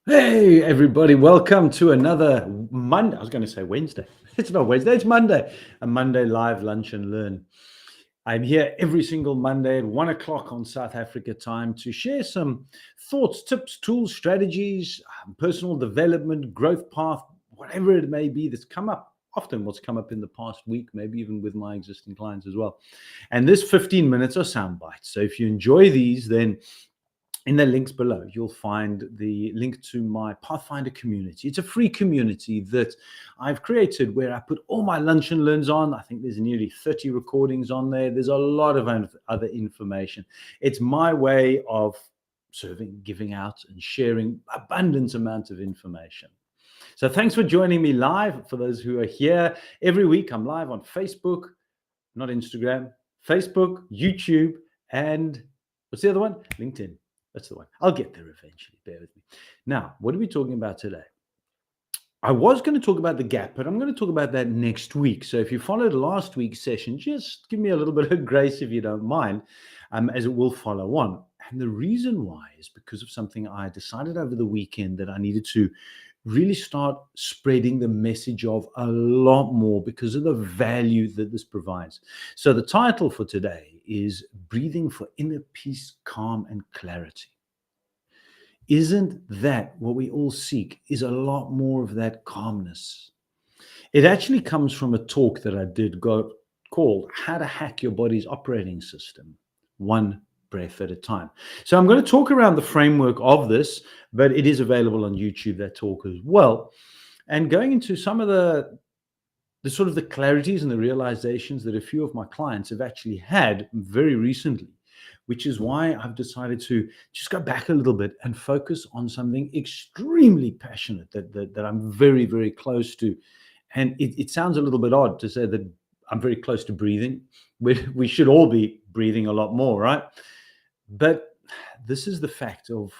Hey, everybody, welcome to another Monday. I was going to say Wednesday. It's not Wednesday, it's Monday. A Monday live lunch and learn. I'm here every single Monday at 1 o'clock on South Africa time to share some thoughts, tips, tools, strategies, personal development, growth path, whatever it may be that's come up. Often what's come up in the past week, maybe even with my existing clients as well. And this 15 minutes are sound bites. So if you enjoy these, then in the links below, you'll find the link to my Pathfinder community. It's a free community that I've created where I put all my lunch and learns on. I think there's nearly 30 recordings on there. There's a lot of other information. It's my way of serving, giving out, and sharing abundant amounts of information. So thanks for joining me live. For those who are here every week, I'm live on Facebook, not Instagram, Facebook, YouTube, and what's the other one? LinkedIn. That's the one. I'll get there eventually. Bear with me. Now, what are we talking about today? I was going to talk about the gap, but I'm going to talk about that next week. So if you followed last week's session, just give me a little bit of grace if you don't mind, as it will follow on. And the reason why is because of something I decided over the weekend that I needed to really start spreading the message of a lot more because of the value that this provides. So the title for today is Breathing for Inner Peace, Calm, and Clarity. Isn't that what we all seek? Is a lot more of that calmness. It actually comes from a talk that I did called How to Hack Your Body's Operating System, One Breath at a Time. So I'm going to talk around the framework of this, but it is available on YouTube, that talk as well. And going into some of the sort of the clarities and the realizations that a few of my clients have actually had very recently, which is why I've decided to just go back a little bit and focus on something extremely passionate that I'm very, very close to. And it sounds a little bit odd to say that I'm very close to breathing. We should all be breathing a lot more, right? But this is the fact of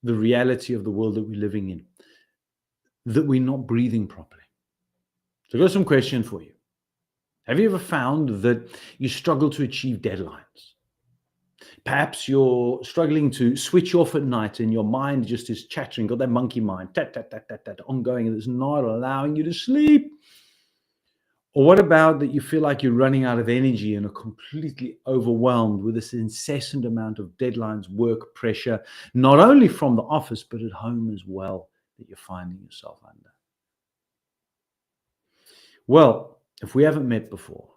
the reality of the world that we're living in, that we're not breathing properly. So I've got some questions for you. Have you ever found that you struggle to achieve deadlines? Perhaps you're struggling to switch off at night and your mind just is chattering, got that monkey mind, tat, tat, tat, tat, tat, ongoing, and it's not allowing you to sleep. Or what about that you feel like you're running out of energy and are completely overwhelmed with this incessant amount of deadlines, work pressure, not only from the office, but at home as well, that you're finding yourself under? Well, if we haven't met before,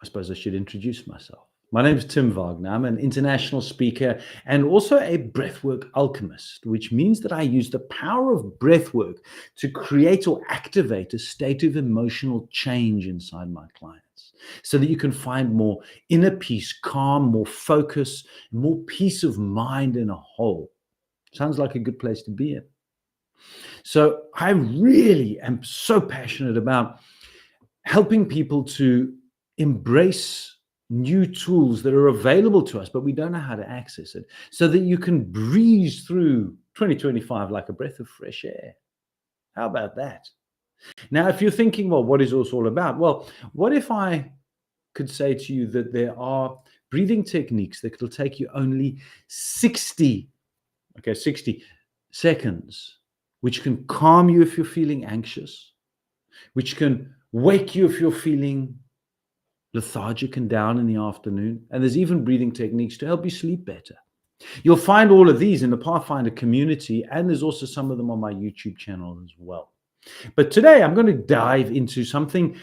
I suppose I should introduce myself. My name is Tim Wagner. I'm an international speaker and also a breathwork alchemist, which means that I use the power of breathwork to create or activate a state of emotional change inside my clients so that you can find more inner peace, calm, more focus, more peace of mind in a whole. Sounds like a good place to be in. So I really am so passionate about helping people to embrace new tools that are available to us, but we don't know how to access it, so that you can breeze through 2025 like a breath of fresh air. How about that? Now, if you're thinking, well, what is this all about? Well, what if I could say to you that there are breathing techniques that will take you only 60 seconds, which can calm you if you're feeling anxious, which can wake you if you're feeling lethargic and down in the afternoon. And there's even breathing techniques to help you sleep better. You'll find all of these in the Pathfinder community, and there's also some of them on my YouTube channel as well. But today I'm going to dive into something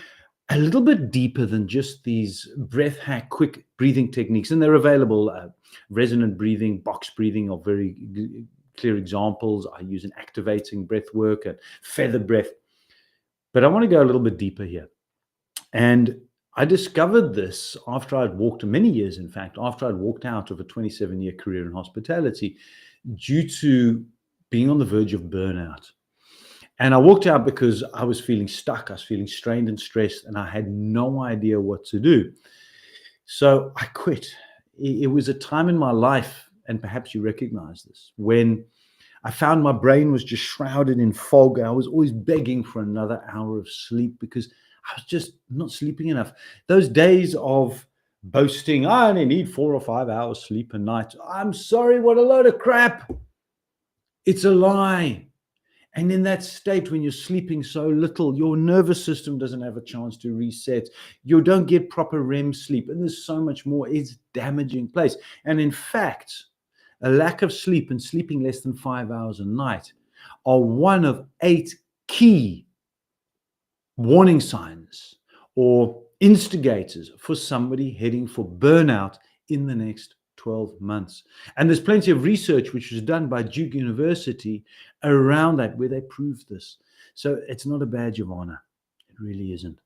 a little bit deeper than just these breath hack, quick breathing techniques. And they're available. Resonant breathing, box breathing are very clear examples. I use an activating breath work and feather breath. But I want to go a little bit deeper here. And I discovered this after I'd walked, many years, in fact, after I'd walked out of a 27-year career in hospitality due to being on the verge of burnout. And I walked out because I was feeling stuck. I was feeling strained and stressed, and I had no idea what to do. So I quit. It was a time in my life, and perhaps you recognize this, when I found my brain was just shrouded in fog. I was always begging for another hour of sleep because I was just not sleeping enough. Those days of boasting, I only need 4 or 5 hours sleep a night. I'm sorry, what a load of crap. It's a lie. And in that state, when you're sleeping so little, your nervous system doesn't have a chance to reset. You don't get proper REM sleep. And there's so much more. It's damaging place. And in fact, a lack of sleep and sleeping less than 5 hours a night are one of 8 key warning signs or instigators for somebody heading for burnout in the next 12 months. And there's plenty of research which was done by Duke University around that where they proved this. So it's not a badge of honor. It really isn't.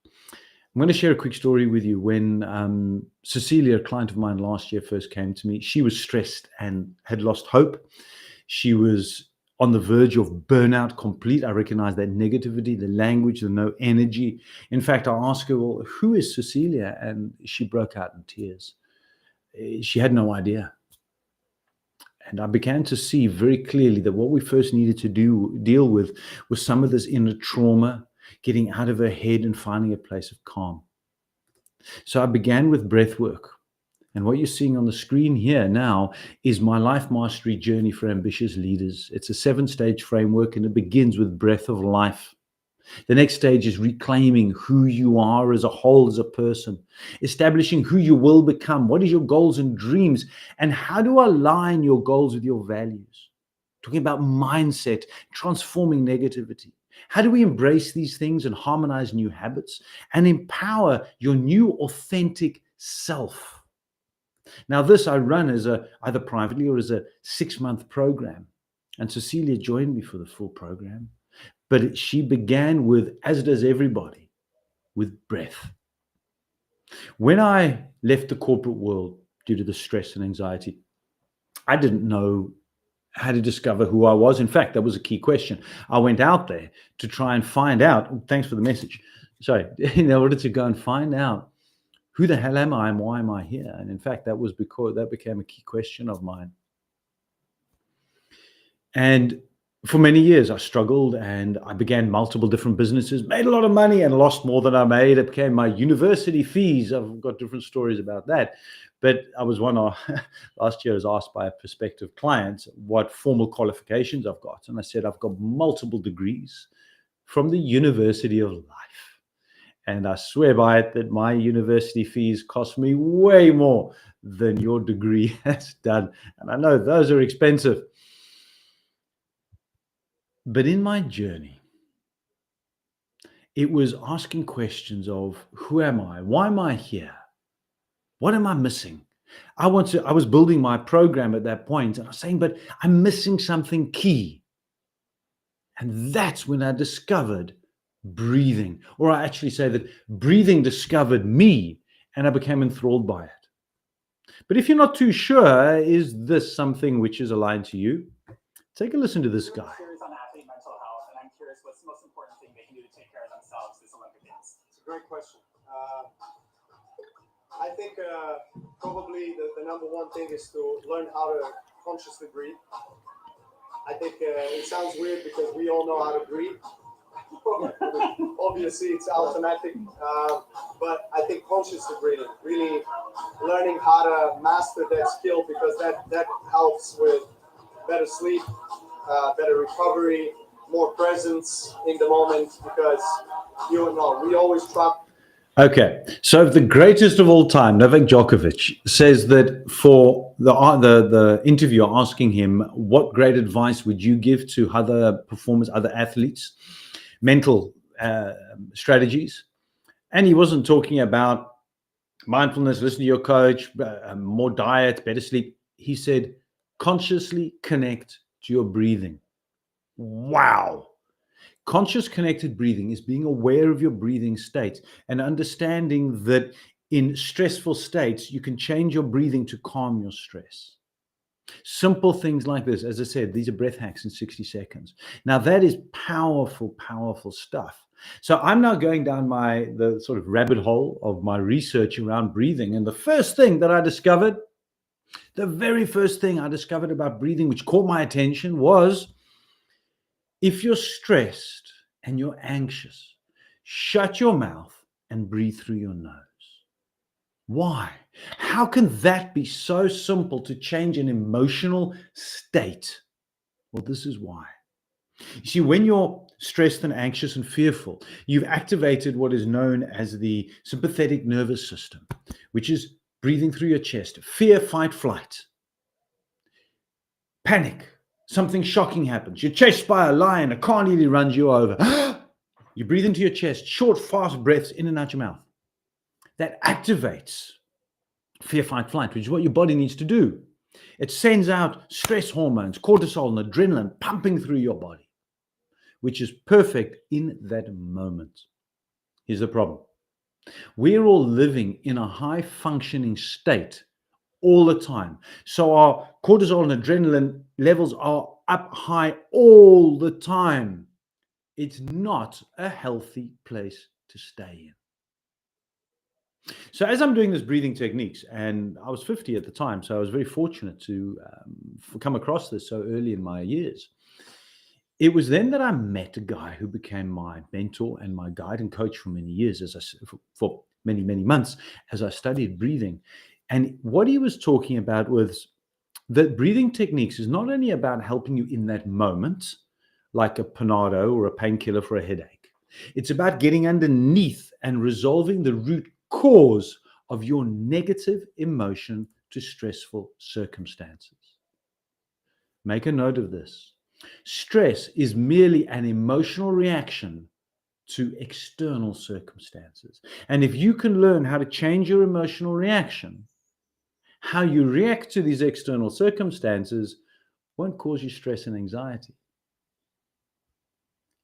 I'm going to share a quick story with you. When Cecilia, a client of mine last year, first came to me, she was stressed and had lost hope. She was on the verge of burnout complete. I recognized that negativity, the language, the no energy. In fact, I asked her, well, who is Cecilia? And she broke out in tears. She had no idea. And I began to see very clearly that what we first needed to deal with was some of this inner trauma, getting out of her head and finding a place of calm. So I began with breath work. And what you're seeing on the screen here now is my life mastery journey for ambitious leaders. It's a 7-stage framework, and it begins with breath of life. The next stage is reclaiming who you are as a whole, as a person, establishing who you will become. What is your goals and dreams, and how to align your goals with your values? Talking about mindset, transforming negativity. How do we embrace these things and harmonize new habits and empower your new authentic self? Now, this I run as either privately or as a 6-month program. And Cecilia joined me for the full program. But she began with, as does everybody, with breath. When I left the corporate world due to the stress and anxiety, I didn't know how to discover who I was. In fact, that was a key question. I went out there to try and find out, thanks for the message, sorry, in order to go and find out who the hell am I and why am I here? And in fact, that was because that became a key question of mine. And for many years, I struggled and I began multiple different businesses, made a lot of money and lost more than I made. It became my university fees. I've got different stories about that. But I was last year I was asked by a prospective client what formal qualifications I've got. And I said, I've got multiple degrees from the University of Life. And I swear by it that my university fees cost me way more than your degree has done. And I know those are expensive. But in my journey, it was asking questions of who am I? Why am I here? What am I missing? I was building my program at that point and I was saying, but I'm missing something key. And that's when I discovered breathing, or I actually say that breathing discovered me and I became enthralled by it. But if you're not too sure, is this something which is aligned to you? Take a listen to this guy. On athlete mental health, and I'm curious, what's the most important thing they can do to take care of themselves this Olympic Games? It's a great question. I think probably the number one thing is to learn how to consciously breathe. I think it sounds weird because we all know how to breathe. Obviously, it's automatic, but I think consciously breathing, really learning how to master that skill, because that helps with better sleep, better recovery, more presence in the moment, because we always try. Okay, so the greatest of all time, Novak Djokovic, says that for the interviewer asking him, what great advice would you give to other performers, other athletes, mental strategies? And he wasn't talking about mindfulness, listen to your coach, more diet, better sleep. He said, consciously connect to your breathing. Wow. Conscious connected breathing is being aware of your breathing state and understanding that in stressful states, you can change your breathing to calm your stress. Simple things like this. As I said, these are breath hacks in 60 seconds. Now that is powerful, powerful stuff. So I'm now going down the sort of rabbit hole of my research around breathing. And the first thing that I discovered, the very first thing I discovered about breathing, which caught my attention, was if you're stressed and you're anxious, shut your mouth and breathe through your nose. Why? How can that be so simple to change an emotional state? Well, this is why. You see, when you're stressed and anxious and fearful, you've activated what is known as the sympathetic nervous system, which is breathing through your chest. Fear, fight, flight. Panic. Something shocking happens. You're chased by a lion. A car nearly runs you over. You breathe into your chest. Short, fast breaths in and out your mouth. That activates fear, fight, flight, which is what your body needs to do. It sends out stress hormones, cortisol and adrenaline pumping through your body, which is perfect in that moment. Here's the problem. We're all living in a high functioning state all the time. So our cortisol and adrenaline levels are up high all the time. It's not a healthy place to stay in. So as I'm doing this breathing techniques, and I was 50 at the time, so I was very fortunate to come across this so early in my years. It was then that I met a guy who became my mentor and my guide and coach for many years, for many, many months, as I studied breathing. And what he was talking about was that breathing techniques is not only about helping you in that moment, like a Panado or a painkiller for a headache. It's about getting underneath and resolving the root cause of your negative emotion to stressful circumstances. Make a note of this. Stress is merely an emotional reaction to external circumstances. And if you can learn how to change your emotional reaction, how you react to these external circumstances won't cause you stress and anxiety.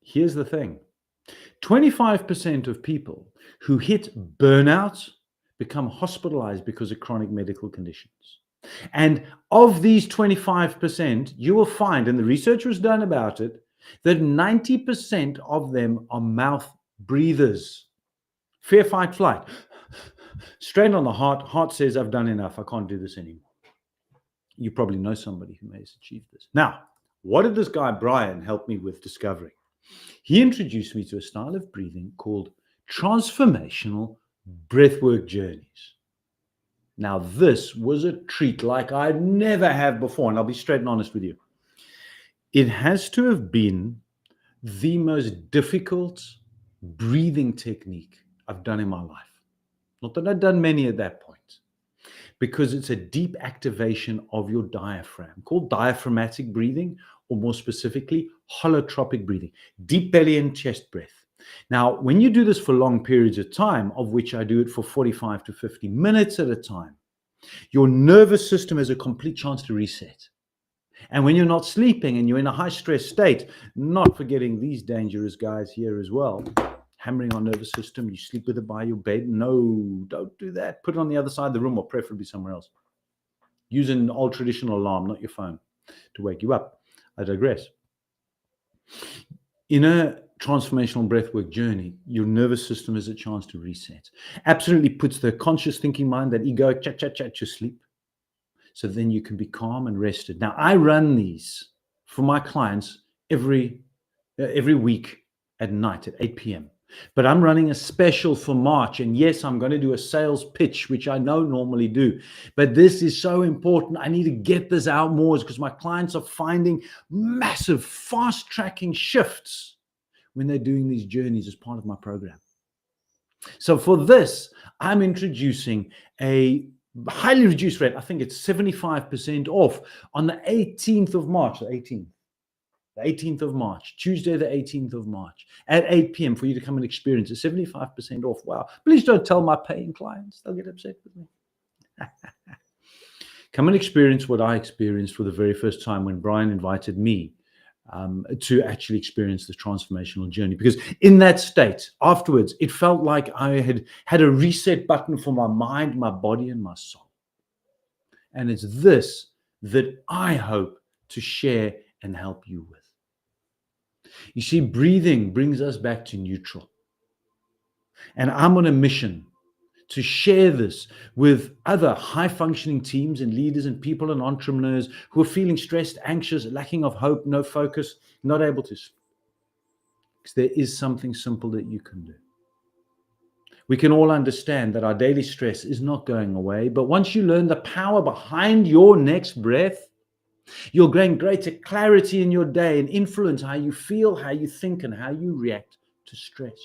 Here's the thing. 25% of people who hit burnout become hospitalized because of chronic medical conditions. And of these 25%, you will find, and the research was done about it, that 90% of them are mouth breathers. Fear, fight, flight. Strain on the heart. Heart says, I've done enough. I can't do this anymore. You probably know somebody who has achieved this. Now, what did this guy, Brian, help me with discovering? He introduced me to a style of breathing called transformational breathwork journeys. Now, this was a treat like I'd never have before, and I'll be straight and honest with you. It has to have been the most difficult breathing technique I've done in my life. Not that I'd done many at that point, because it's a deep activation of your diaphragm called diaphragmatic breathing, or more specifically, holotropic breathing, deep belly and chest breath. Now, when you do this for long periods of time, of which I do it for 45 to 50 minutes at a time, your nervous system has a complete chance to reset. And when you're not sleeping and you're in a high stress state, not forgetting these dangerous guys here as well, hammering on nervous system, you sleep with it by your bed. No, don't do that. Put it on the other side of the room, or preferably somewhere else. Use an old traditional alarm, not your phone, to wake you up. I digress. In a transformational breathwork journey, your nervous system has a chance to reset. Absolutely puts the conscious thinking mind, that ego, chat to sleep. So then you can be calm and rested. Now, I run these for my clients every week at night at 8 p.m. But I'm running a special for March. And yes, I'm going to do a sales pitch, which I don't normally do. But this is so important. I need to get this out more, because my clients are finding massive fast tracking shifts when they're doing these journeys as part of my program. So for this, I'm introducing a highly reduced rate. I think it's 75% off on the 18th of March, the 18th of March, Tuesday, the 18th of March at 8 p.m. for you to come and experience it. 75% off. Wow. Please don't tell my paying clients. They'll get upset with me. Come and experience what I experienced for the very first time when Brian invited me to actually experience this transformational journey. Because in that state, afterwards, it felt like I had a reset button for my mind, my body, and my soul. And it's this that I hope to share and help you with. You see, breathing brings us back to neutral. And I'm on a mission to share this with other high-functioning teams and leaders and people and entrepreneurs who are feeling stressed, anxious, lacking of hope, no focus, not able to sleep. Because there is something simple that you can do. We can all understand that our daily stress is not going away, but once you learn the power behind your next breath, You'll gain greater clarity in your day and influence how you feel, how you think, and how you react to stress.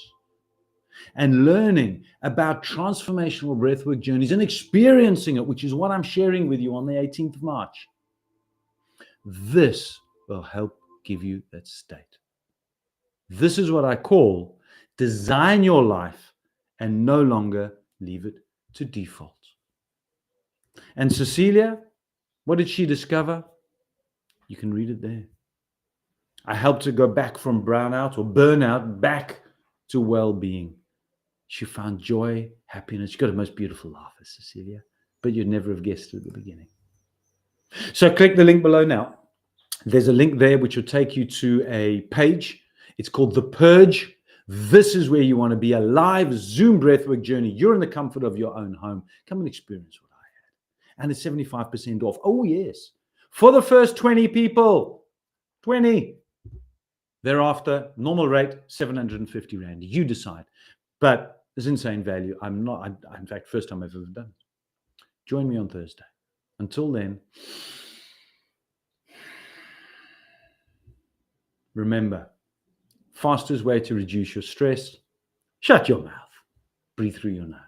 And learning about transformational breathwork journeys and experiencing it, which is what I'm sharing with you on the 18th of March. This will help give you that state. This is what I call design your life and no longer leave it to default. And Cecilia, what did she discover? You can read it there. I helped her go back from brownout or burnout back to well-being. She found joy, happiness. She got the most beautiful laugh, Cecilia, but you'd never have guessed it at the beginning. So click the link below now. There's a link there which will take you to a page. It's called The Purge. This is where you want to be, a live Zoom breathwork journey. You're in the comfort of your own home. Come and experience what I had. And it's 75% off. Oh, yes. For the first 20 people. 20. Thereafter, normal rate, 750 Rand. You decide. But it's insane value. In fact, first time I've ever done it. Join me on Thursday. Until then, remember, fastest way to reduce your stress, shut your mouth, breathe through your nose.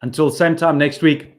Until same time next week.